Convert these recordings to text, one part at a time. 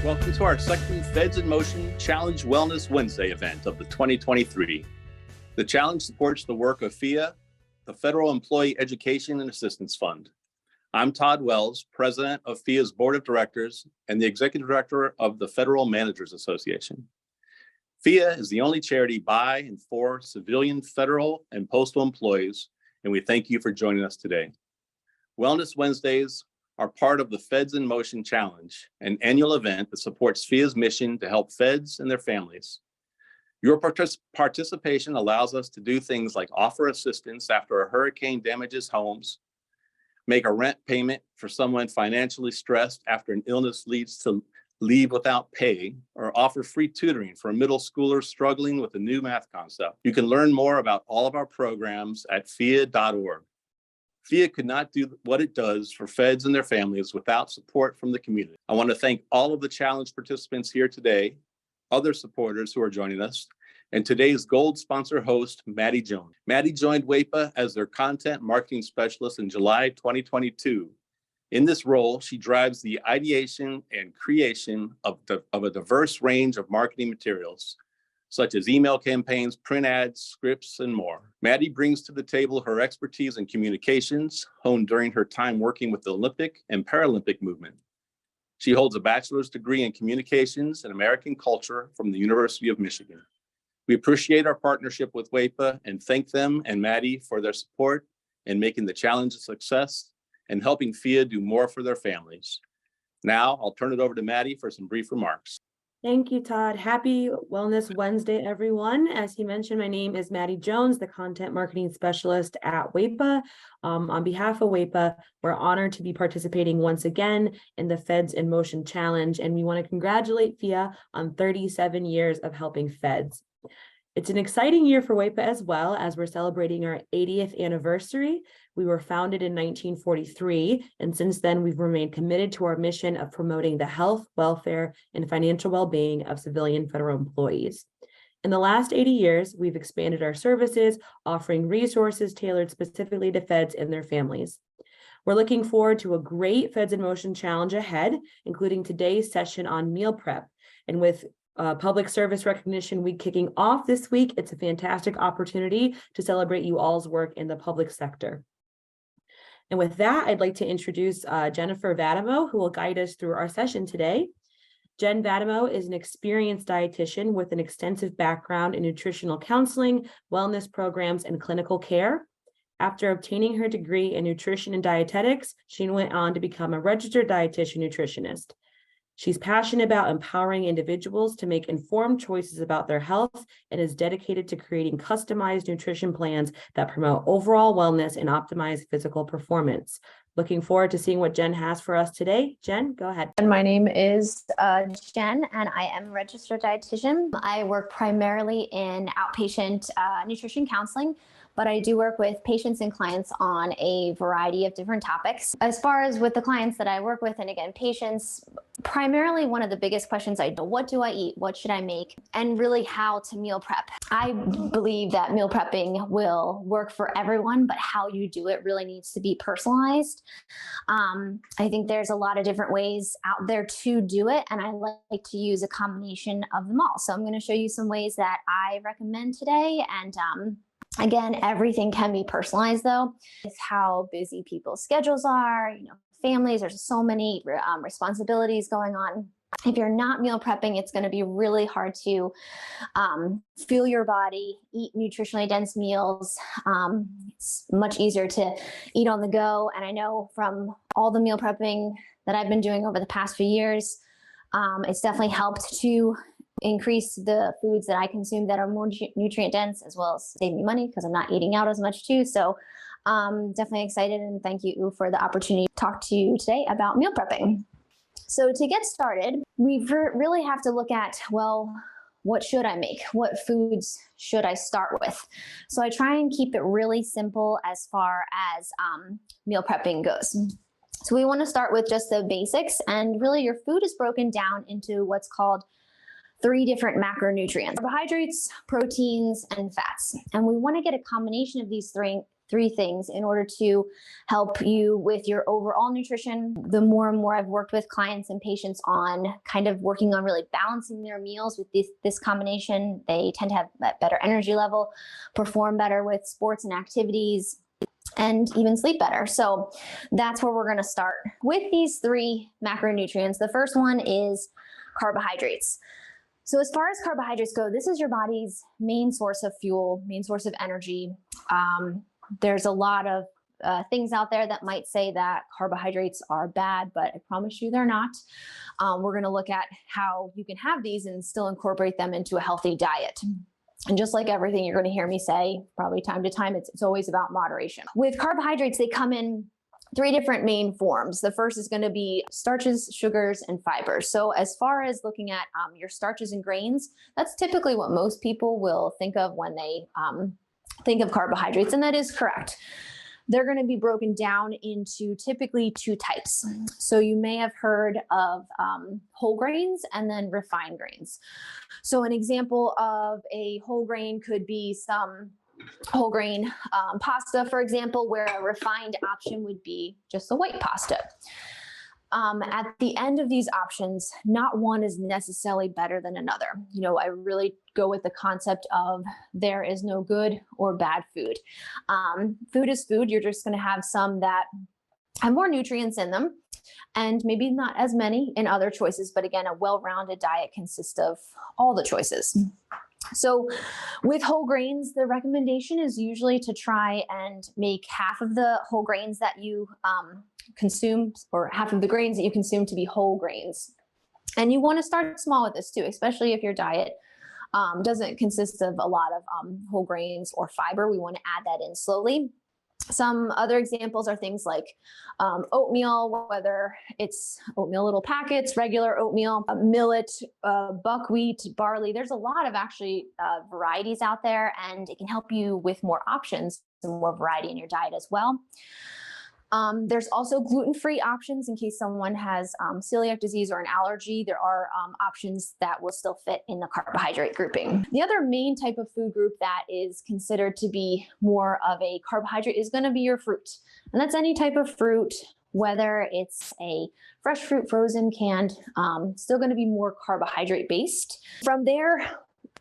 Welcome to our second Feds in Motion Challenge Wellness Wednesday event of the 2023. The challenge supports the work of FEA, the Federal Employee Education and Assistance Fund. I'm Todd Wells, President of FEA's Board of Directors and the Executive Director of the Federal Managers Association. FEA is the only charity by and for civilian, federal, and postal employees, and we thank you for joining us today. Wellness Wednesdays are part of the Feds in Motion Challenge, an annual event that supports FEA's mission to help Feds and their families. Your participation allows us to do things like offer assistance after a hurricane damages homes, make a rent payment for someone financially stressed after an illness leads to leave without pay, or offer free tutoring for a middle schooler struggling with a new math concept. You can learn more about all of our programs at FEA.org. FEA could not do what it does for Feds and their families without support from the community. I want to thank all of the challenge participants here today, other supporters who are joining us, and today's gold sponsor host, Maddie Jones. Maddie joined WAEPA as their content marketing specialist in July 2022. In this role, she drives the ideation and creation of a diverse range of marketing materials, such as email campaigns, print ads, scripts, and more. Maddie brings to the table her expertise in communications, honed during her time working with the Olympic and Paralympic movement. She holds a bachelor's degree in communications and American culture from the University of Michigan. We appreciate our partnership with WAEPA and thank them and Maddie for their support in making the challenge a success and helping FEA do more for their families. Now, I'll turn it over to Maddie for some brief remarks. Thank you, Todd. Happy Wellness Wednesday, everyone. As he mentioned, my name is Maddie Jones, the content marketing specialist at WAEPA. On behalf of WAEPA, we're honored to be participating once again in the Feds in Motion Challenge, and we want to congratulate FEA on 37 years of helping Feds. It's an exciting year for WAEPA as well, as we're celebrating our 80th anniversary. We were founded in 1943, and since then we've remained committed to our mission of promoting the health, welfare, and financial well-being of civilian federal employees. In the last 80 years, we've expanded our services, offering resources tailored specifically to Feds and their families. We're looking forward to a great Feds in Motion challenge ahead, including today's session on meal prep. And with Public Service Recognition Week kicking off this week, it's a fantastic opportunity to celebrate you all's work in the public sector. And with that, I'd like to introduce Jennifer Vattimo, who will guide us through our session today. Jen Vattimo is an experienced dietitian with an extensive background in nutritional counseling, wellness programs, and clinical care. After obtaining her degree in nutrition and dietetics, she went on to become a registered dietitian nutritionist. She's passionate about empowering individuals to make informed choices about their health and is dedicated to creating customized nutrition plans that promote overall wellness and optimize physical performance. Looking forward to seeing what Jen has for us today. Jen, go ahead. And my name is Jen, and I am a registered dietitian. I work primarily in outpatient nutrition counseling, but I do work with patients and clients on a variety of different topics. As far as with the clients that I work with, and again, patients, primarily one of the biggest questions I know, what do I eat? What should I make? And really how to meal prep. I believe that meal prepping will work for everyone, but how you do it really needs to be personalized. I think there's a lot of different ways out there to do it, and I like to use a combination of them all. So I'm going to show you some ways that I recommend today, and again, everything can be personalized though. It's how busy people's schedules are, families, there's so many responsibilities going on. If you're not meal prepping, it's going to be really hard to fuel your body, eat nutritionally dense meals. It's much easier to eat on the go. And I know from all the meal prepping that I've been doing over the past few years, it's definitely helped to increase the foods that I consume that are more nutrient dense, as well as save me money because I'm not eating out as much too. So definitely excited, and thank you for the opportunity to talk to you today about meal prepping. So to get started, we really have to look at, well, what should I make? What foods should I start with? So I try and keep it really simple as far as meal prepping goes. So we want to start with just the basics, and really your food is broken down into what's called 3 different macronutrients: carbohydrates, proteins, and fats. And we want to get a combination of these three things in order to help you with your overall nutrition. The more and more I've worked with clients and patients on kind of working on really balancing their meals with this combination, they tend to have that better energy level, perform better with sports and activities, and even sleep better. So that's where we're going to start with these three macronutrients. The first one is carbohydrates. So as far as carbohydrates go, this is your body's main source of fuel, main source of energy. There's a lot of things out there that might say that carbohydrates are bad, but I promise you they're not. We're going to look at how you can have these and still incorporate them into a healthy diet. And just like everything you're going to hear me say, probably time to time, it's always about moderation. With carbohydrates, they come in three different main forms. The first is going to be starches, sugars, and fibers. So as far as looking at your starches and grains, that's typically what most people will think of when they think of carbohydrates, and that is correct. They're going to be broken down into typically two types. So you may have heard of whole grains and then refined grains. So an example of a whole grain could be some whole grain pasta, for example, where a refined option would be just the white pasta. At the end of these options, not one is necessarily better than another. You know, I really go with the concept of there is no good or bad food. Food is food. You're just going to have some that have more nutrients in them and maybe not as many in other choices. But again, a well-rounded diet consists of all the choices. So with whole grains, the recommendation is usually to try and make half of the whole grains that you consume, or half of the grains that you consume, to be whole grains. And you want to start small with this too, especially if your diet doesn't consist of a lot of whole grains or fiber. We want to add that in slowly. Some other examples are things like oatmeal, whether it's oatmeal little packets, regular oatmeal, millet, buckwheat, barley. There's a lot of actually varieties out there, and it can help you with more options and more variety in your diet as well. There's also gluten-free options in case someone has celiac disease or an allergy. There are options that will still fit in the carbohydrate grouping. The other main type of food group that is considered to be more of a carbohydrate is going to be your fruit. And that's any type of fruit, whether it's a fresh fruit, frozen, canned, still going to be more carbohydrate based. From there,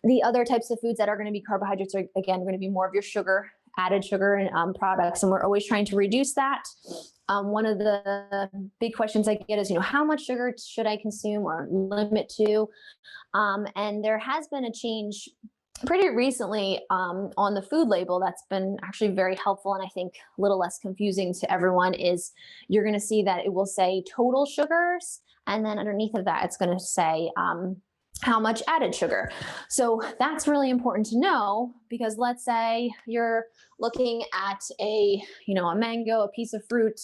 the other types of foods that are going to be carbohydrates are, again, going to be more of your sugar, added sugar and products, and we're always trying to reduce that. One of the big questions I get is, how much sugar should I consume or limit to? And there has been a change pretty recently on the food label that's been actually very helpful, and I think a little less confusing to everyone. Is you're going to see that it will say total sugars, and then underneath of that it's going to say how much added sugar. So that's really important to know, because let's say you're looking at a mango, a piece of fruit.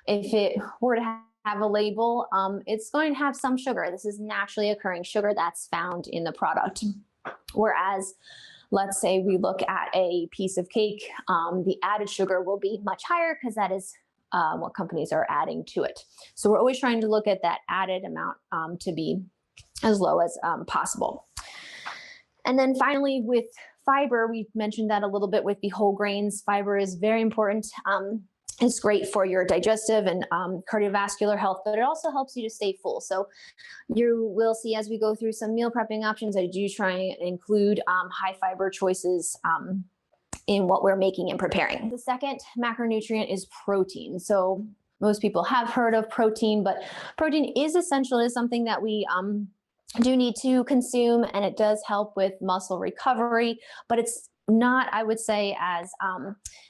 If it were to have a label, it's going to have some sugar. This is naturally occurring sugar that's found in the product. Whereas, let's say we look at a piece of cake, the added sugar will be much higher because that is what companies are adding to it. So we're always trying to look at that added amount to be as low as possible. And then finally, with fiber, we mentioned that a little bit with the whole grains. Fiber is very important. It's great for your digestive and cardiovascular health, but it also helps you to stay full. So you will see as we go through some meal prepping options, I do try and include high fiber choices in what we're making and preparing. The second macronutrient is protein. So most people have heard of protein, but protein is essential. It is something that we do need to consume, and it does help with muscle recovery, but it's not, I would say, as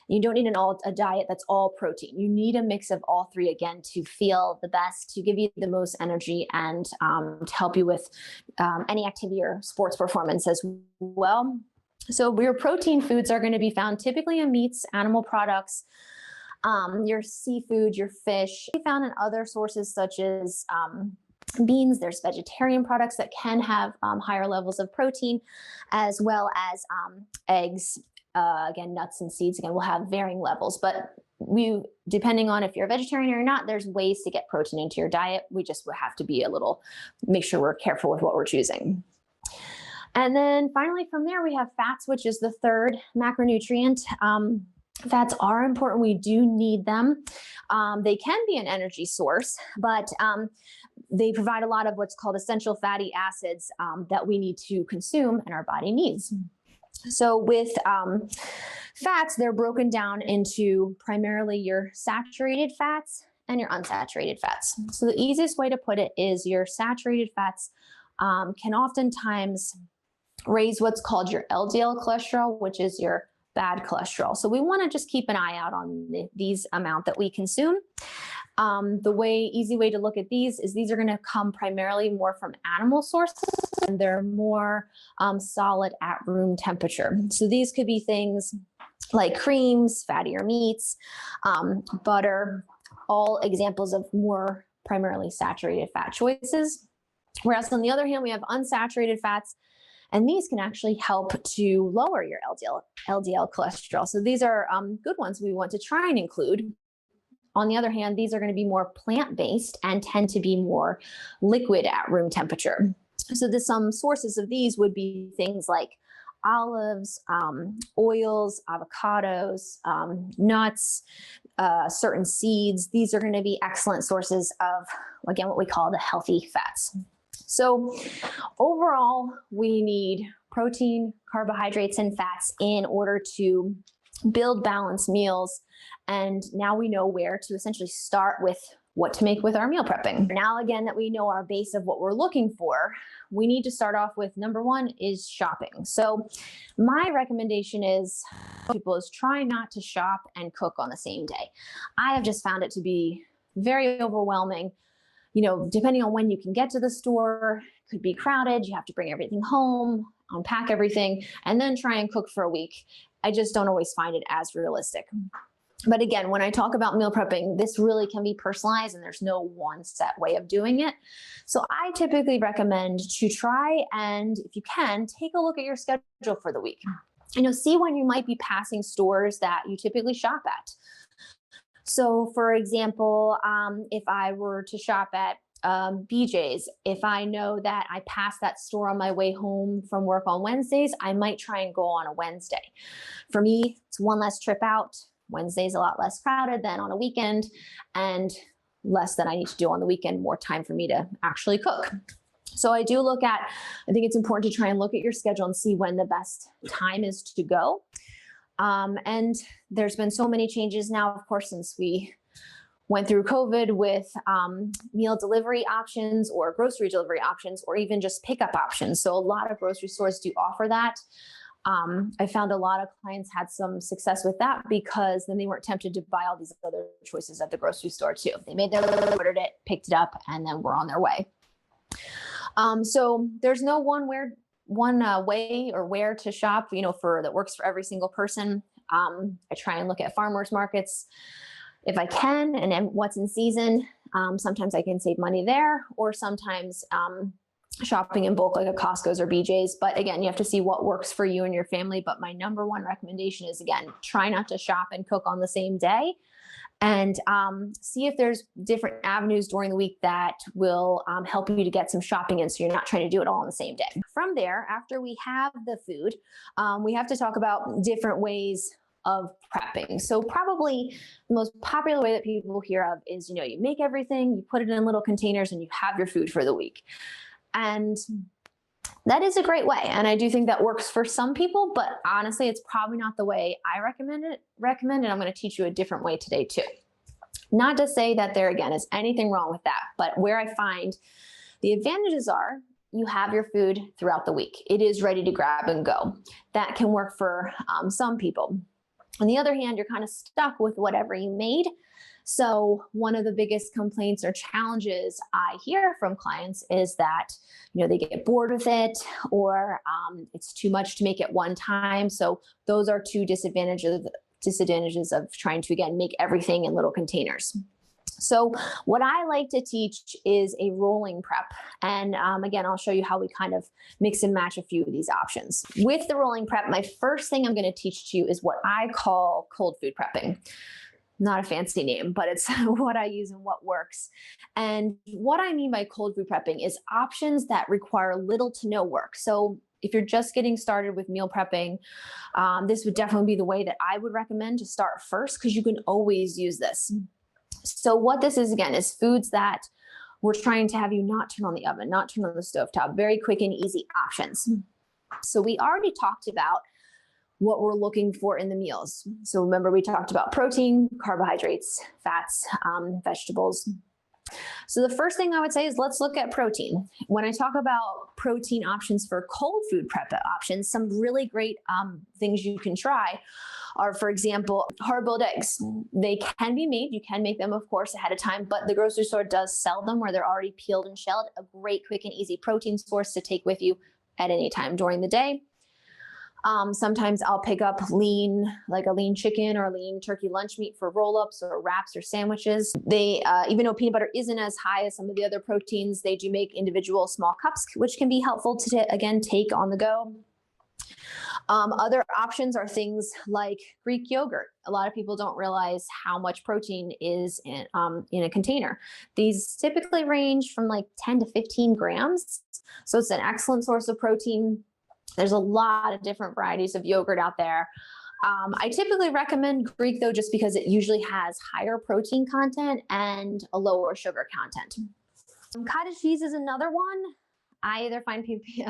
you don't need a diet that's all protein. You need a mix of all three, again, to feel the best, to give you the most energy, and to help you with any activity or sports performance as well. So your protein foods are going to be found typically in meats, animal products, your seafood, your fish. Found in other sources such as beans. There's vegetarian products that can have higher levels of protein, as well as eggs. Again, nuts and seeds, again, will have varying levels, but depending on if you're a vegetarian or not, there's ways to get protein into your diet. We just would have to make sure we're careful with what we're choosing. And then finally from there, we have fats, which is the third macronutrient. Fats are important. We do need them. They can be an energy source, but they provide a lot of what's called essential fatty acids that we need to consume and our body needs. So with fats, they're broken down into primarily your saturated fats and your unsaturated fats. So the easiest way to put it is your saturated fats can oftentimes raise what's called your LDL cholesterol, which is your bad cholesterol. So we want to just keep an eye out on these amount that we consume. Easy way to look at these is these are going to come primarily more from animal sources, and they're more solid at room temperature. So these could be things like creams, fattier meats, butter, all examples of more primarily saturated fat choices. Whereas on the other hand, we have unsaturated fats, and these can actually help to lower your LDL cholesterol. So these are good ones we want to try and include. On the other hand, these are going to be more plant-based and tend to be more liquid at room temperature. So some sources of these would be things like olives, oils, avocados, nuts, certain seeds. These are going to be excellent sources of, again, what we call the healthy fats. So overall, we need protein, carbohydrates, and fats in order to build balanced meals. And now we know where to essentially start with what to make with our meal prepping. Now, again, that we know our base of what we're looking for, we need to start off with number one is shopping. So my recommendation is try not to shop and cook on the same day. I have just found it to be very overwhelming. You know, depending on when you can get to the store, it could be crowded. You have to bring everything home, unpack everything, and then try and cook for a week. I just don't always find it as realistic. But again, when I talk about meal prepping, this really can be personalized and there's no one set way of doing it. So I typically recommend to try and, if you can, take a look at your schedule for the week. You know, see when you might be passing stores that you typically shop at. So for example, if I were to shop at BJ's, if I know that I pass that store on my way home from work on Wednesdays, I might try and go on a Wednesday. For me, it's one less trip out. Wednesday's a lot less crowded than on a weekend, and less than I need to do on the weekend, more time for me to actually cook. So I think it's important to try and look at your schedule and see when the best time is to go. And there's been so many changes now, of course, since we went through COVID with meal delivery options or grocery delivery options, or even just pickup options. So a lot of grocery stores do offer that. I found a lot of clients had some success with that because then they weren't tempted to buy all these other choices at the grocery store too. They made their ordered it, picked it up, and then were on their way. So there's no one way or where to shop, you know, that works for every single person. I try and look at farmers markets if I can, and then what's in season. Sometimes I can save money there, or sometimes shopping in bulk like a Costco's or BJ's. But again, you have to see what works for you and your family. But my number one recommendation is, again, try not to shop and cook on the same day, and see if there's different avenues during the week that will help you to get some shopping in, so you're not trying to do it all on the same day. From there, after we have the food, we have to talk about different ways of prepping. So probably the most popular way that people hear of is, you know, you make everything, you put it in little containers, and you have your food for the week. And that is a great way. And I do think that works for some people, but honestly, it's probably not the way I recommend, and I'm going to teach you a different way today too. Not to say that there, again, is anything wrong with that, but where I find the advantages are, you have your food throughout the week. It is ready to grab and go. That can work for some people. On the other hand, you're kind of stuck with whatever you made. So one of the biggest complaints or challenges I hear from clients is that, you know, they get bored with it, or it's too much to make at one time. So those are two disadvantages of trying to, again, make everything in little containers. So what I like to teach is a rolling prep. And again, I'll show you how we kind of mix and match a few of these options. With the rolling prep, my first thing I'm going to teach you is what I call cold food prepping. Not a fancy name, but it's what I use and what works. And what I mean by cold food prepping is options that require little to no work. So if you're just getting started with meal prepping, this would definitely be the way that I would recommend to start first, because you can always use this. So what this is, again, is foods that we're trying to have you not turn on the oven, not turn on the stovetop, very quick and easy options. So we already talked about what we're looking for in the meals. So remember, we talked about protein, carbohydrates, fats, vegetables. So the first thing I would say is let's look at protein. When I talk about protein options for cold food prep options, some really great things you can try are, for example, hard-boiled eggs. They can be made. You can make them, of course, ahead of time, but the grocery store does sell them where they're already peeled and shelled. A great, quick, and easy protein source to take with you at any time during the day. Sometimes I'll pick up like a lean chicken or lean turkey lunch meat for roll-ups or wraps or sandwiches. They, even though peanut butter isn't as high as some of the other proteins, they do make individual small cups, which can be helpful to, again, take on the go. Other options are things like Greek yogurt. A lot of people don't realize how much protein is in a container. These typically range from like 10 to 15 grams. So it's an excellent source of protein. There's a lot of different varieties of yogurt out there. I typically recommend Greek though, just because it usually has higher protein content and a lower sugar content. Cottage cheese is another one. I either find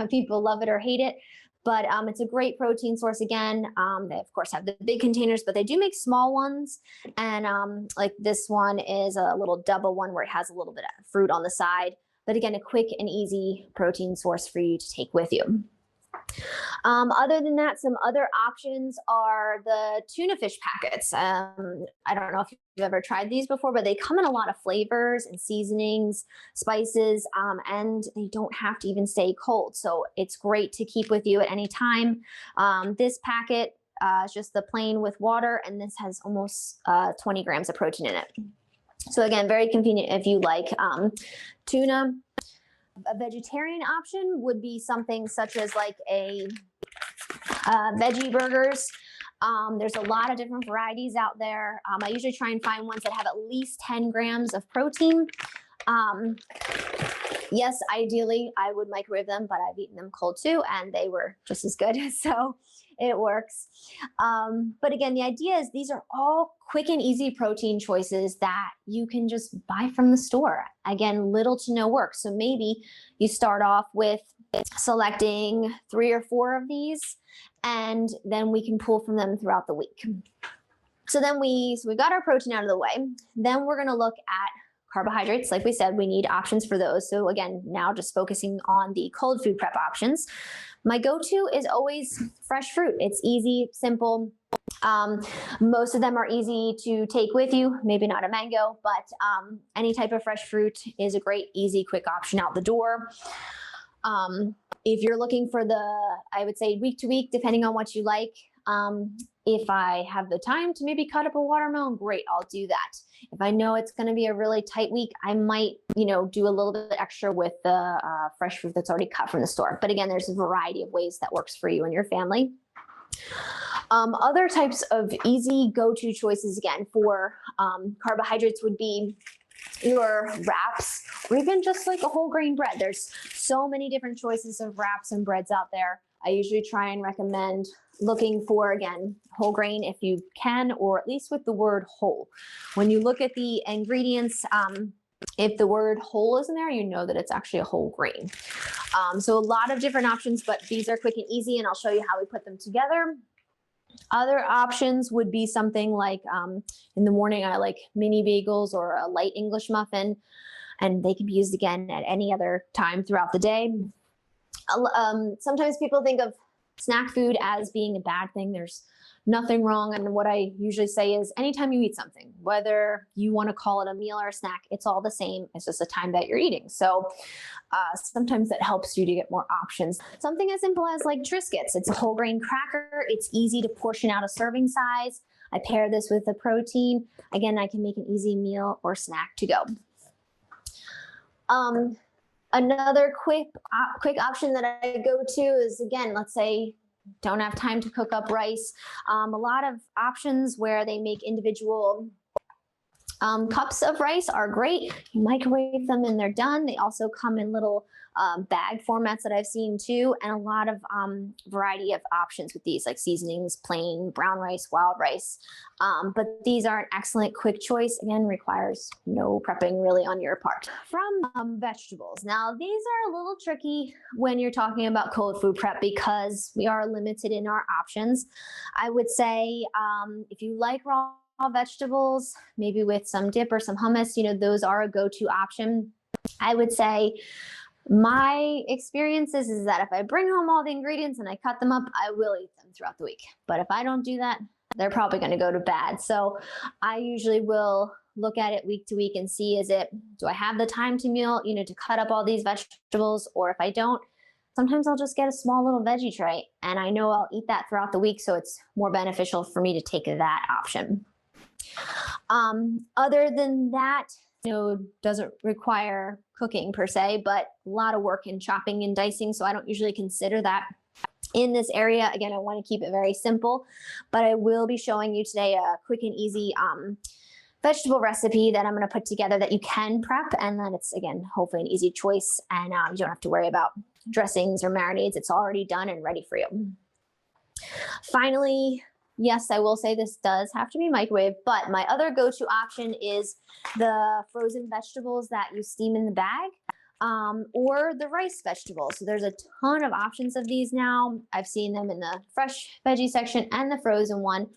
people love it or hate it, but it's a great protein source. Again, they of course have the big containers, but they do make small ones. And like this one is a little double one where it has a little bit of fruit on the side. But again, a quick and easy protein source for you to take with you. Other than that, some other options are the tuna fish packets. I don't know if you've ever tried these before, but they come in a lot of flavors and seasonings, spices, and they don't have to even stay cold. So it's great to keep with you at any time. This packet is just the plain with water, and this has almost 20 grams of protein in it. So again, very convenient if you like tuna. A vegetarian option would be something such as like a veggie burgers. There's a lot of different varieties out there. I usually try and find ones that have at least 10 grams of protein. Yes, ideally I would microwave them, but I've eaten them cold too, and they were just as good. So it works. But again, the idea is these are all quick and easy protein choices that you can just buy from the store. Again, little to no work. So maybe you start off with selecting 3 or 4 of these, and then we can pull from them throughout the week. So then we got our protein out of the way. Then we're gonna look at carbohydrates. Like we said, we need options for those. So again, now just focusing on the cold food prep options. My go-to is always fresh fruit. It's easy, simple. Most of them are easy to take with you, maybe not a mango, but any type of fresh fruit is a great, easy, quick option out the door. If you're looking for I would say week to week, depending on what you like, if I have the time to maybe cut up a watermelon, great, I'll do that. If I know it's going to be a really tight week, I might, do a little bit extra with the fresh fruit that's already cut from the store. But again, there's a variety of ways that works for you and your family. Other types of easy go-to choices, again, for carbohydrates would be your wraps, or even just like a whole grain bread. There's so many different choices of wraps and breads out there. I usually try and recommend looking for, again, whole grain if you can, or at least with the word whole. When you look at the ingredients, if the word whole is in there, you know that it's actually a whole grain. So a lot of different options, but these are quick and easy, and I'll show you how we put them together. Other options would be something like in the morning, I like mini bagels or a light English muffin, and they can be used again at any other time throughout the day. Sometimes people think of snack food as being a bad thing. There's nothing wrong. And what I usually say is anytime you eat something, whether you want to call it a meal or a snack, it's all the same. It's just the time that you're eating. So sometimes that helps you to get more options. Something as simple as like Triscuits. It's a whole grain cracker. It's easy to portion out a serving size. I pair this with the protein. Again, I can make an easy meal or snack to go. Another quick option that I go to is, again, let's say don't have time to cook up rice. A lot of options where they make individual cups of rice are great. You microwave them and they're done. They also come in little bag formats that I've seen too, and a lot of variety of options with these, like seasonings, plain, brown rice, wild rice. But these are an excellent quick choice. Again, requires no prepping really on your part. From vegetables. Now, these are a little tricky when you're talking about cold food prep because we are limited in our options. I would say if you like raw vegetables, maybe with some dip or some hummus, those are a go-to option. I would say my experience is that if I bring home all the ingredients and I cut them up, I will eat them throughout the week. But if I don't do that, they're probably going to go to bad. So I usually will look at it week to week and see, do I have the time to meal, to cut up all these vegetables? Or if I don't, sometimes I'll just get a small little veggie tray and I know I'll eat that throughout the week. So it's more beneficial for me to take that option. Other than that, doesn't require cooking per se, but a lot of work in chopping and dicing. So I don't usually consider that in this area. Again, I want to keep it very simple, but I will be showing you today a quick and easy vegetable recipe that I'm going to put together that you can prep. And then it's, again, hopefully an easy choice. And you don't have to worry about dressings or marinades. It's already done and ready for you. Finally, yes, I will say this does have to be microwave, but my other go-to option is the frozen vegetables that you steam in the bag, or the rice vegetables. So there's a ton of options of these now. I've seen them in the fresh veggie section and the frozen one.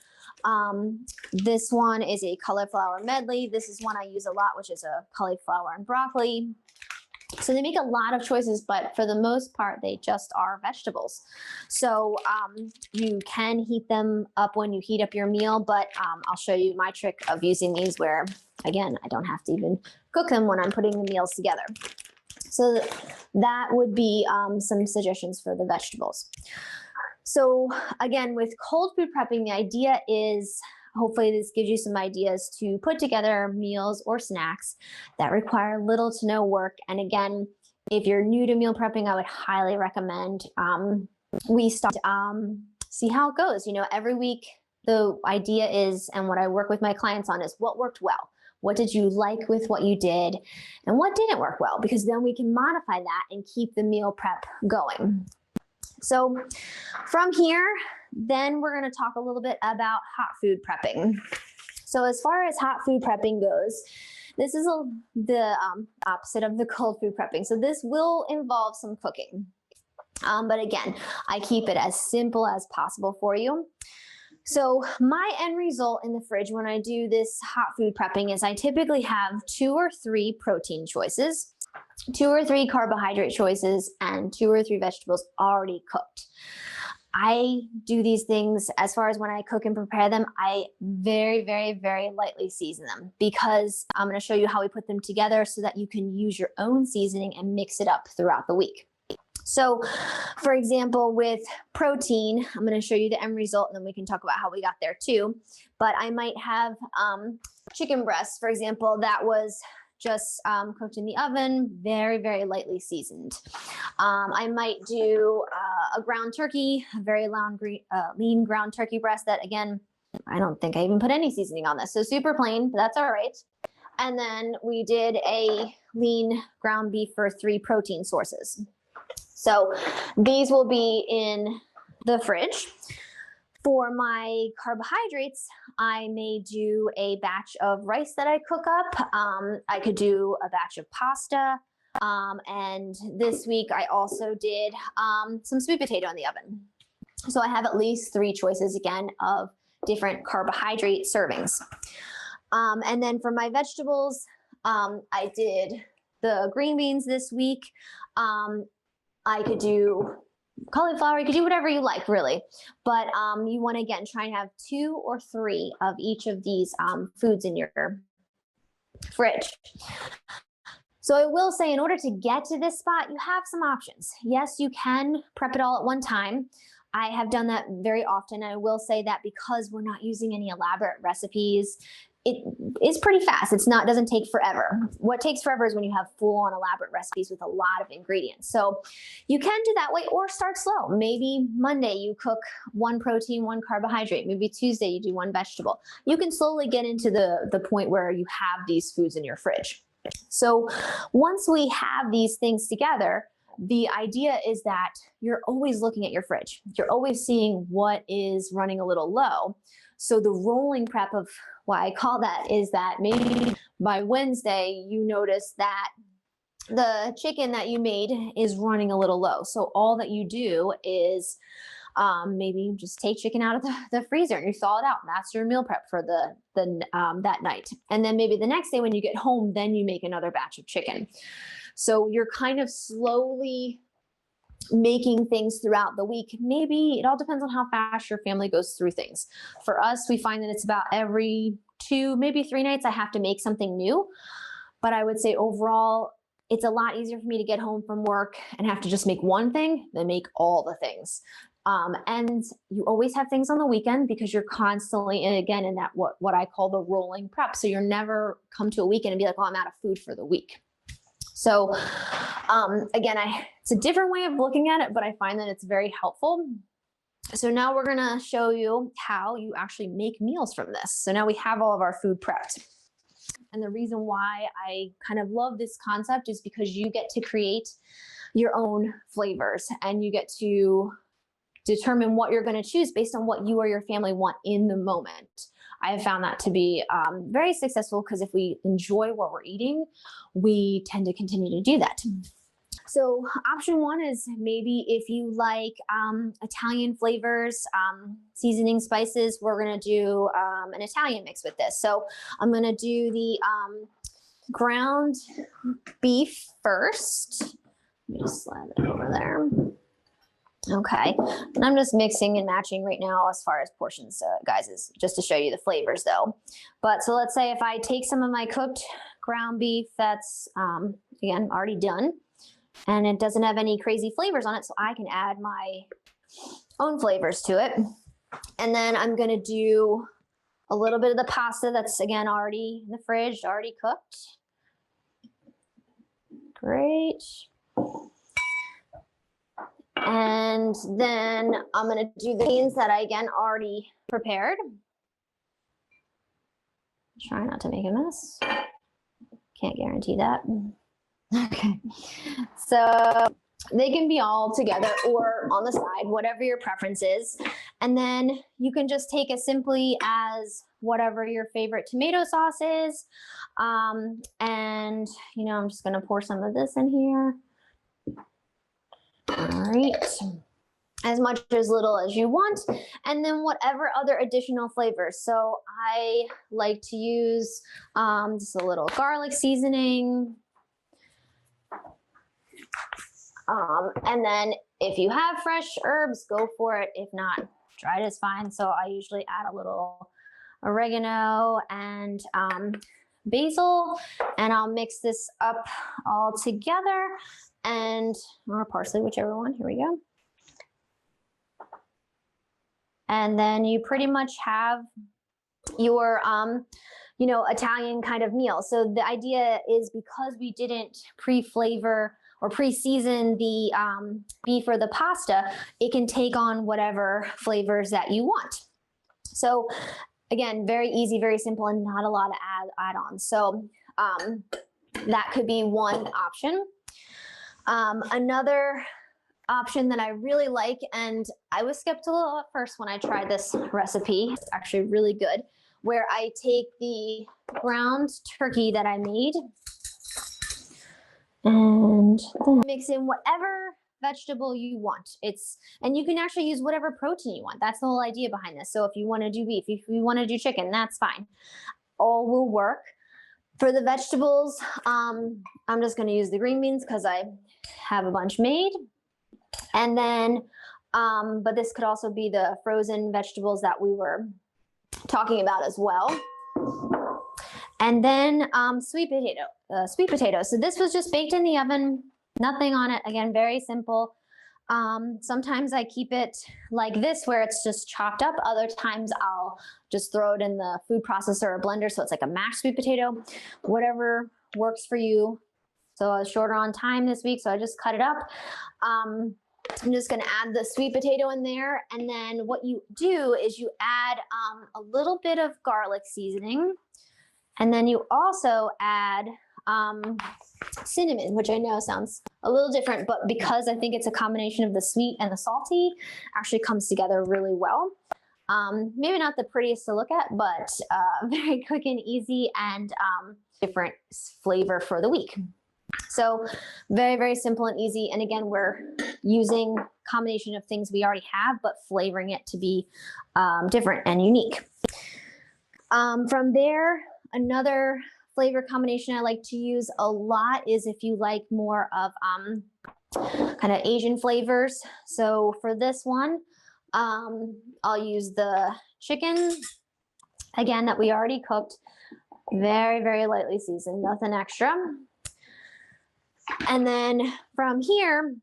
This one is a cauliflower medley. This is one I use a lot, which is a cauliflower and broccoli. So they make a lot of choices, but for the most part, they just are vegetables. So you can heat them up when you heat up your meal, but I'll show you my trick of using these where, again, I don't have to even cook them when I'm putting the meals together. So that would be some suggestions for the vegetables. So again, with cold food prepping, the idea is, hopefully this gives you some ideas to put together meals or snacks that require little to no work. And again, if you're new to meal prepping, I would highly recommend we start see how it goes. Every week the idea is, and what I work with my clients on is what worked well. What did you like with what you did and what didn't work well? Because then we can modify that and keep the meal prep going. So from here, then we're going to talk a little bit about hot food prepping. So as far as hot food prepping goes, this is the opposite of the cold food prepping. So this will involve some cooking. But again, I keep it as simple as possible for you. So my end result in the fridge when I do this hot food prepping is I typically have 2 or 3 protein choices, 2 or 3 carbohydrate choices, and 2 or 3 vegetables already cooked. I do these things as far as when I cook and prepare them, I very, very, very lightly season them because I'm going to show you how we put them together so that you can use your own seasoning and mix it up throughout the week. So for example, with protein, I'm going to show you the end result and then we can talk about how we got there too. But I might have chicken breast, for example, that was just cooked in the oven, very, very lightly seasoned. I might do a ground turkey, a very lean ground turkey breast that, again, I don't think I even put any seasoning on this. So super plain, but that's all right. And then we did a lean ground beef for 3 protein sources. So these will be in the fridge. For my carbohydrates, I may do a batch of rice that I cook up. I could do a batch of pasta. And this week I also did some sweet potato in the oven. So I have at least 3 choices again of different carbohydrate servings. And then for my vegetables, I did the green beans this week. I could do cauliflower, you could do whatever you like, really. But you want to, again, try and have 2 or 3 of each of these foods in your fridge. So I will say, in order to get to this spot, you have some options. Yes, you can prep it all at one time. I have done that very often. I will say that because we're not using any elaborate recipes, it is pretty fast. Doesn't take forever. What takes forever is when you have full-on elaborate recipes with a lot of ingredients. So you can do that way or start slow. Maybe Monday you cook 1 protein, 1 carbohydrate. Maybe Tuesday you do 1 vegetable. You can slowly get into the point where you have these foods in your fridge. So once we have these things together, the idea is that you're always looking at your fridge. You're always seeing what is running a little low. So the rolling prep of why I call that is that maybe by Wednesday, you notice that the chicken that you made is running a little low. So all that you do is maybe just take chicken out of the freezer and you thaw it out. And that's your meal prep for that night. And then maybe the next day when you get home, then you make another batch of chicken. So you're kind of slowly making things throughout the week. Maybe it all depends on how fast your family goes through things. For us, we find that it's about every 2, maybe 3 nights I have to make something new. But I would say overall, it's a lot easier for me to get home from work and have to just make one thing than make all the things. And you always have things on the weekend because you're constantly, and again, in that what I call the rolling prep. So you're never come to a weekend and be like, oh, I'm out of food for the week. So again, it's a different way of looking at it, but I find that it's very helpful. So now we're gonna show you how you actually make meals from this. So now we have all of our food prepped. And the reason why I kind of love this concept is because you get to create your own flavors and you get to determine what you're going to choose based on what you or your family want in the moment. I have found that to be very successful because if we enjoy what we're eating, we tend to continue to do that. So option 1 is maybe if you like Italian flavors, seasoning spices, we're going to do an Italian mix with this. So I'm going to do the ground beef first. Let me just slide it over there. Okay, and I'm just mixing and matching right now as far as portions, guys, is just to show you the flavors though. But so let's say if I take some of my cooked ground beef that's, again, already done, and it doesn't have any crazy flavors on it, so I can add my own flavors to it. And then I'm gonna do a little bit of the pasta that's, again, already in the fridge, already cooked. Great. And then I'm gonna do the beans that I, again, already prepared. Try not to make a mess. Can't guarantee that. Okay, so they can be all together or on the side, whatever your preference is. And then you can just take it simply as whatever your favorite tomato sauce is. And, you know, I'm just gonna pour some of this in here. All right, as much or as little as you want, and then whatever other additional flavors. So I like to use just a little garlic seasoning. And then if you have fresh herbs, go for it. If not, dried is fine. So I usually add a little oregano and basil, and I'll mix this up all together. And or parsley, whichever one. Here we go. And then you pretty much have your you know, Italian kind of meal. So the idea is because we didn't pre-flavor or pre-season the beef or the pasta, it can take on whatever flavors that you want. So again, very easy, very simple, and not a lot of add-ons. So that could be one option. Another option that I really like, and I was skeptical at first when I tried this recipe, it's actually really good, where I take the ground turkey that I made and mix in whatever vegetable you want. And you can actually use whatever protein you want. That's the whole idea behind this. So if you want to do beef, if you want to do chicken, that's fine. All will work. For the vegetables, I'm just going to use the green beans because I have a bunch made. And then, but this could also be the frozen vegetables that we were talking about as well. And then sweet potato. So this was just baked in the oven, nothing on it. Again, very simple. Sometimes I keep it like this where it's just chopped up. Other times I'll just throw it in the food processor or blender. So it's like a mashed sweet potato, whatever works for you. So I was shorter on time this week, so I just cut it up. I'm just gonna add the sweet potato in there. And then what you do is you add a little bit of garlic seasoning. And then you also add cinnamon, which I know sounds a little different, but because I think it's a combination of the sweet and the salty, actually comes together really well. Maybe not the prettiest to look at, but very quick and easy, and different flavor for the week. So very, very simple and easy. And again, we're using a combination of things we already have, but flavoring it to be different and unique. From there, another flavor combination I like to use a lot is if you like more of kind of Asian flavors. So for this one, I'll use the chicken, again, that we already cooked, very, very lightly seasoned, nothing extra. And then from here,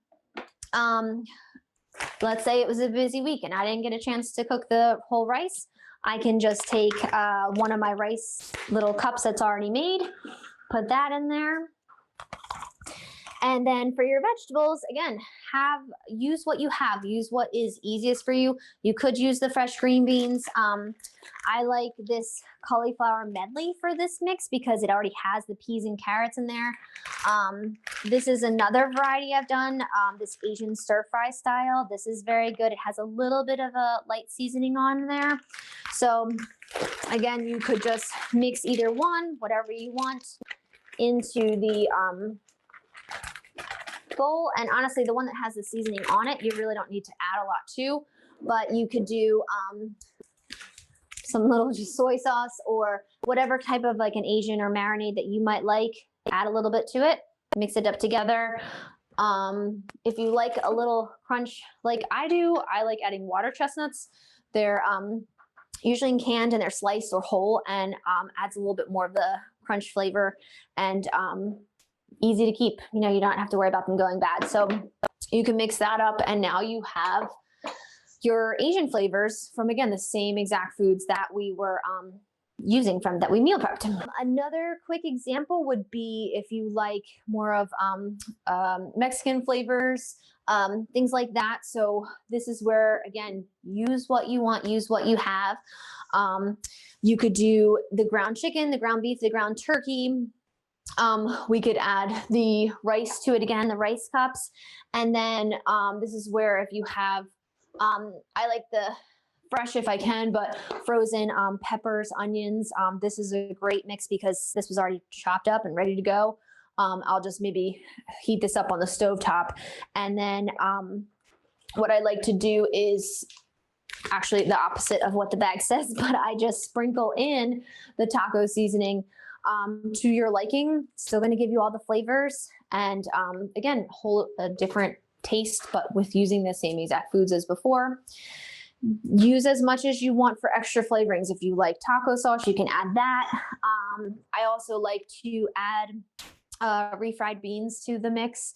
let's say it was a busy week and I didn't get a chance to cook the whole rice. I can just take one of my rice little cups that's already made, put that in there. And then for your vegetables, again, use what you have, use what is easiest for you. You could use the fresh green beans. I like this cauliflower medley for this mix because it already has the peas and carrots in there. This is another variety I've done, this Asian stir fry style. This is very good. It has a little bit of a light seasoning on there. So again, you could just mix either one, whatever you want, into the bowl. And honestly, the one that has the seasoning on it, you really don't need to add a lot to, but you could do some little just soy sauce or whatever type of like an Asian or marinade that you might like, add a little bit to it, mix it up together. If you like a little crunch like I do, I like adding water chestnuts. They're usually canned and they're sliced or whole, and adds a little bit more of the crunch flavor, and easy to keep. You know, you don't have to worry about them going bad. So you can mix that up, and now you have your Asian flavors from, again, the same exact foods that we were using from that we meal prepped. Another quick example would be if you like more of Mexican flavors, things like that. So this is where, again, use what you want, use what you have. You could do the ground chicken, the ground beef, the ground turkey. We could add the rice to it, again, the rice cups. And then this is where if you have, I like the fresh if I can, but frozen peppers, onions. This is a great mix because this was already chopped up and ready to go. I'll just maybe heat this up on the stovetop. And then what I like to do is actually the opposite of what the bag says, but I just sprinkle in the taco seasoning to your liking. Still going to give you all the flavors, and again, a different taste, but with using the same exact foods as before. Use as much as you want for extra flavorings. If you like taco sauce, you can add that. I also like to add refried beans to the mix.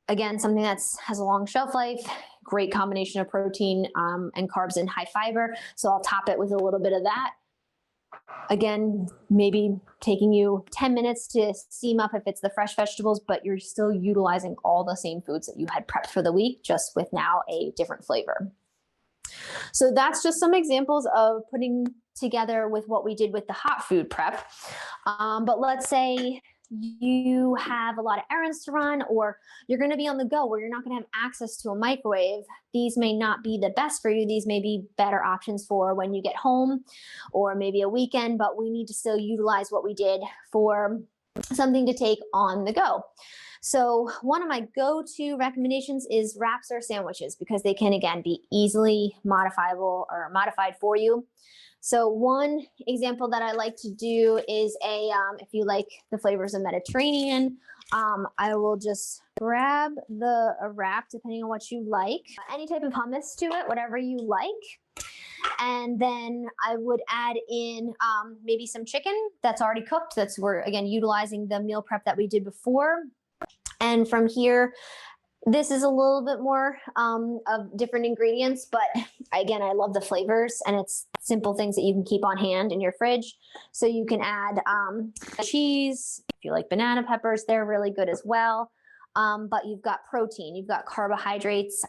Again, something that has a long shelf life, great combination of protein and carbs and high fiber. So I'll top it with a little bit of that. Again, maybe taking you 10 minutes to steam up if it's the fresh vegetables, but you're still utilizing all the same foods that you had prepped for the week, just with now a different flavor. So that's just some examples of putting together with what we did with the hot food prep. But let's say you have a lot of errands to run, or you're going to be on the go where you're not going to have access to a microwave. These may not be the best for you. These may be better options for when you get home or maybe a weekend, but we need to still utilize what we did for something to take on the go. So one of my go-to recommendations is wraps or sandwiches, because they can, again, be easily modifiable or modified for you. So one example that I like to do is if you like the flavors of Mediterranean, I will just grab a wrap, depending on what you like, any type of hummus to it, whatever you like. And then I would add in maybe some chicken that's already cooked. We're, again, utilizing the meal prep that we did before. And from here, this is a little bit more of different ingredients, but again, I love the flavors, and it's simple things that you can keep on hand in your fridge. So you can add cheese. If you like banana peppers, they're really good as well. But you've got protein, you've got carbohydrates,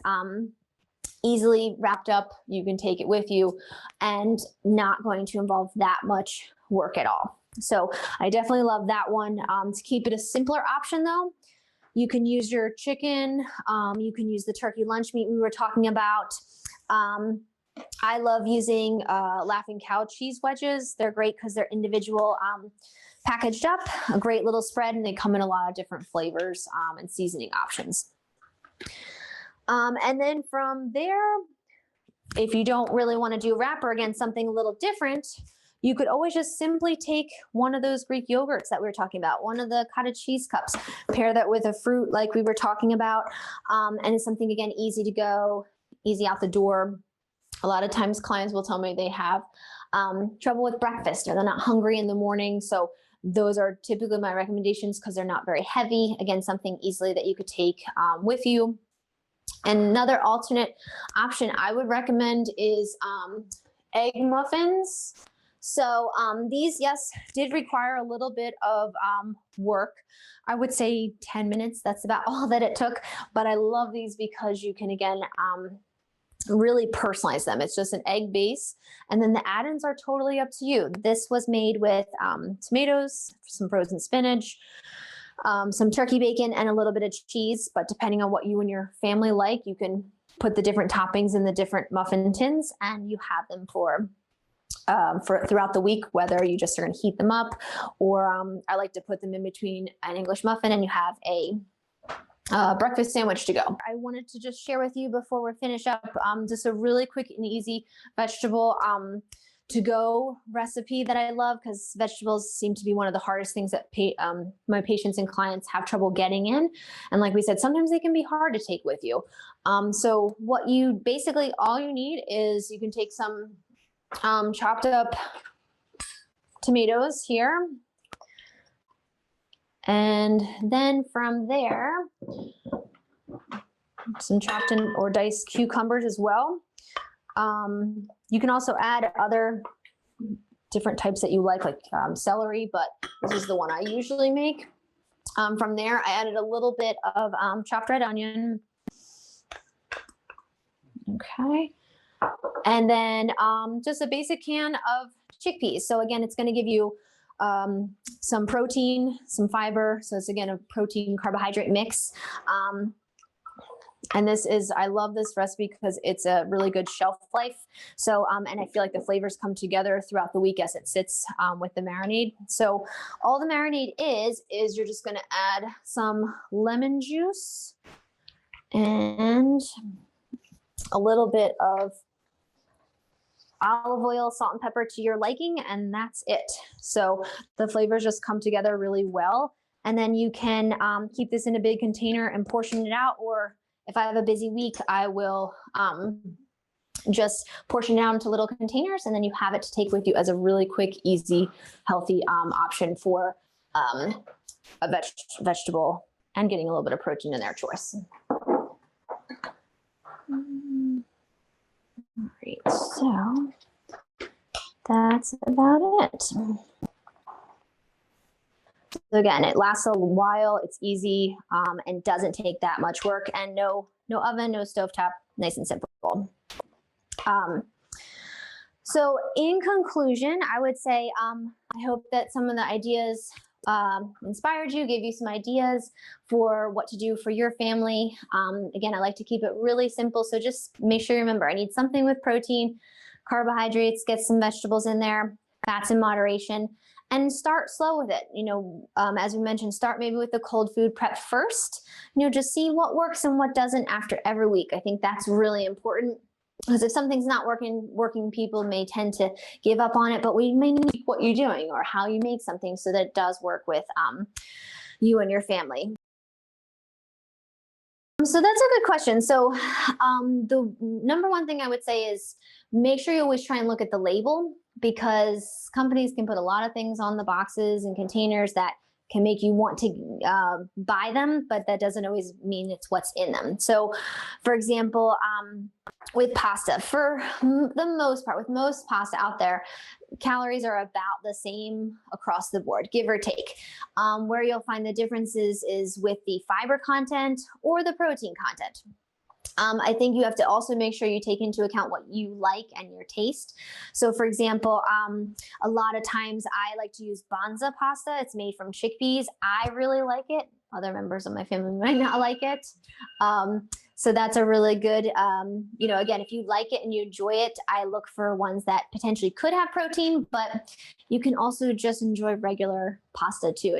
easily wrapped up. You can take it with you and not going to involve that much work at all. So I definitely love that one. To keep it a simpler option though, You can use your chicken. You can use the turkey lunch meat we were talking about. I love using Laughing Cow cheese wedges. They're great because they're individual packaged up, a great little spread, and they come in a lot of different flavors and seasoning options. And then from there, if you don't really want to do a wrapper, again, something a little different, you could always just simply take one of those Greek yogurts that we were talking about, one of the cottage cheese cups, pair that with a fruit like we were talking about, and it's something, again, easy to go, easy out the door. A lot of times clients will tell me they have trouble with breakfast or they're not hungry in the morning. So those are typically my recommendations because they're not very heavy. Again, something easily that you could take with you. And another alternate option I would recommend is egg muffins. So these, yes, did require a little bit of work. I would say 10 minutes, that's about all that it took. But I love these because you can, again, really personalize them. It's just an egg base. And then the add-ins are totally up to you. This was made with tomatoes, some frozen spinach, some turkey bacon, and a little bit of cheese. But depending on what you and your family like, you can put the different toppings in the different muffin tins and you have them for throughout the week, whether you just are going to heat them up or I like to put them in between an English muffin and you have a breakfast sandwich to go. I wanted to just share with you before we finish up just a really quick and easy vegetable to go recipe that I love because vegetables seem to be one of the hardest things that my patients and clients have trouble getting in. And like we said, sometimes they can be hard to take with you. So what you basically, all you need is you can take some chopped up tomatoes here. And then from there, some chopped in or diced cucumbers as well. You can also add other different types that you like celery, but this is the one I usually make. From there, I added a little bit of chopped red onion. Okay. And then just a basic can of chickpeas. So again, it's going to give you some protein, some fiber. So it's, again, a protein carbohydrate mix. And this is, I love this recipe because it's a really good shelf life. So, and I feel like the flavors come together throughout the week as it sits with the marinade. So all the marinade is you're just going to add some lemon juice and a little bit of olive oil, salt and pepper to your liking, and that's it. So the flavors just come together really well. And then you can keep this in a big container and portion it out, or if I have a busy week, I will just portion it out into little containers, and then you have it to take with you as a really quick, easy, healthy option for a vegetable and getting a little bit of protein in their choice. All right, so that's about it. So again, it lasts a while, it's easy, and doesn't take that much work, and no oven, no stovetop, nice and simple. So in conclusion, I would say I hope that some of the ideas inspired you, gave you some ideas for what to do for your family. Again, I like to keep it really simple. So just make sure you remember, I need something with protein, carbohydrates, get some vegetables in there, fats in moderation, and start slow with it. You know, as we mentioned, start maybe with the cold food prep first, you know, just see what works and what doesn't after every week. I think that's really important. Because if something's not working, people may tend to give up on it, but we may need what you're doing or how you make something so that it does work with you and your family. So that's a good question. So the number one thing I would say is make sure you always try and look at the label, because companies can put a lot of things on the boxes and containers that can make you want to buy them, but that doesn't always mean it's what's in them. So for example, with pasta, for the most part, with most pasta out there, calories are about the same across the board, give or take. Where you'll find the differences is with the fiber content or the protein content. I think you have to also make sure you take into account what you like and your taste. So for example, a lot of times I like to use banza pasta. It's made from chickpeas. I really like it. Other members of my family might not like it. So that's a really good, again, if you like it and you enjoy it, I look for ones that potentially could have protein, but you can also just enjoy regular pasta too.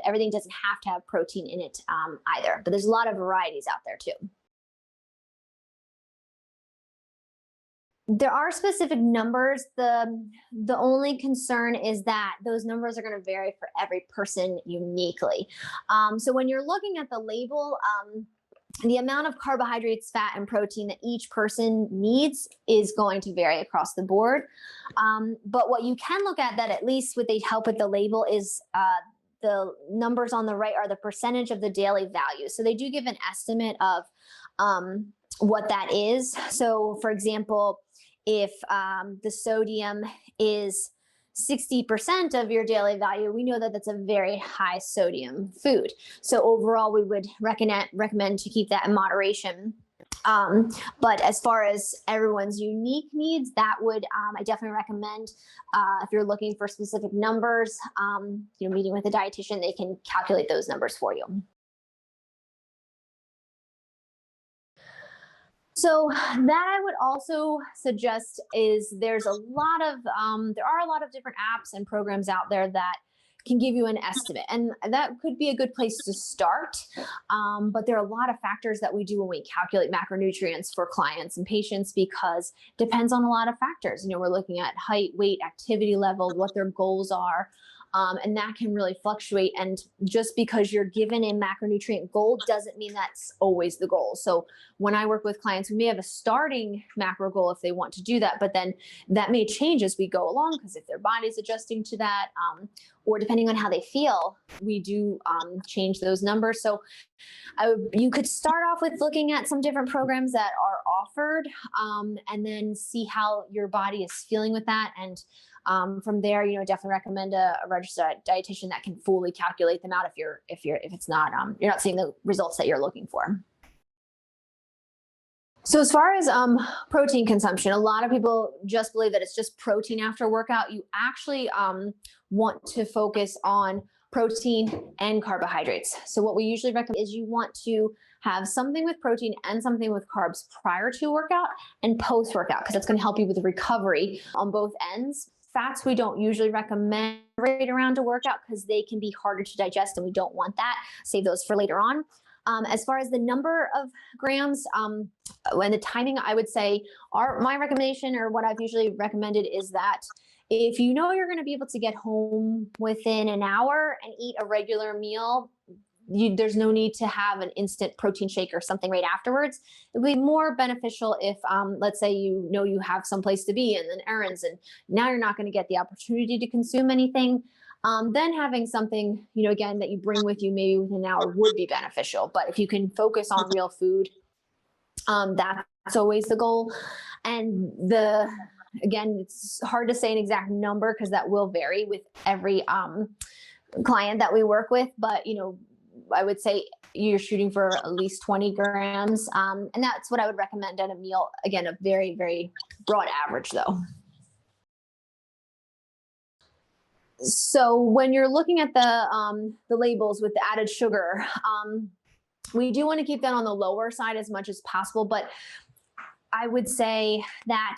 Everything doesn't have to have protein in it either, but there's a lot of varieties out there too. There are specific numbers. The only concern is that those numbers are going to vary for every person uniquely. So when you're looking at the label, the amount of carbohydrates, fat, and protein that each person needs is going to vary across the board. But what you can look at least with the help with the label is the numbers on the right are the percentage of the daily value. So they do give an estimate of what that is. So for example, if the sodium is 60% of your daily value, we know that that's a very high sodium food. So overall, we would recommend to keep that in moderation. But as far as everyone's unique needs, that would, I definitely recommend if you're looking for specific numbers, meeting with a dietitian, they can calculate those numbers for you. So that I would also suggest is there are a lot of different apps and programs out there that can give you an estimate, and that could be a good place to start. But there are a lot of factors that we do when we calculate macronutrients for clients and patients, because it depends on a lot of factors. We're looking at height, weight, activity level, what their goals are. And that can really fluctuate. And just because you're given a macronutrient goal doesn't mean that's always the goal. So when I work with clients, we may have a starting macro goal if they want to do that, but then that may change as we go along, because if their body's adjusting to that, or depending on how they feel, we do change those numbers. So you could start off with looking at some different programs that are offered, and then see how your body is feeling with that. And from there, definitely recommend a registered dietitian that can fully calculate them out if it's not you're not seeing the results that you're looking for. So as far as protein consumption, a lot of people just believe that it's just protein after workout. You actually want to focus on protein and carbohydrates. So what we usually recommend is you want to have something with protein and something with carbs prior to workout and post workout, because that's going to help you with the recovery on both ends. Fats we don't usually recommend right around a workout because they can be harder to digest and we don't want that. Save those for later on. As far as the number of grams and the timing, I would say my recommendation, or what I've usually recommended, is that if you're going to be able to get home within an hour and eat a regular meal, there's no need to have an instant protein shake or something right afterwards. It would be more beneficial if, let's say, you have some place to be and then errands, and now you're not going to get the opportunity to consume anything. Then having something, again, that you bring with you maybe within an hour would be beneficial. But if you can focus on real food, that's always the goal. And again, it's hard to say an exact number because that will vary with every client that we work with. But, I would say you're shooting for at least 20 grams. And that's what I would recommend at a meal. Again, a very, very broad average though. So when you're looking at the labels with the added sugar, we do want to keep that on the lower side as much as possible. But I would say that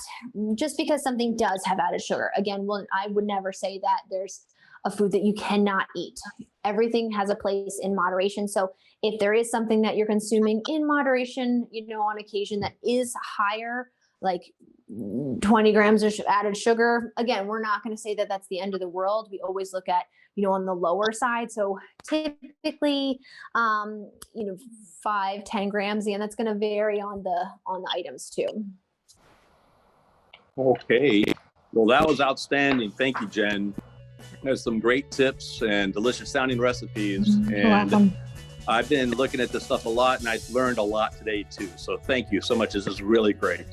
just because something does have added sugar, again, I would never say that there's a food that you cannot eat. Everything has a place in moderation. So if there is something that you're consuming in moderation, on occasion that is higher, like 20 grams of added sugar, again, we're not going to say that that's the end of the world. We always look at, on the lower side. So typically, 5-10 grams, and that's going to vary on the items too. Okay. Well, that was outstanding. Thank you, Jen. There's some great tips and delicious sounding recipes. You're welcome. I've been looking at this stuff a lot, and I've learned a lot today too. So thank you so much. This is really great.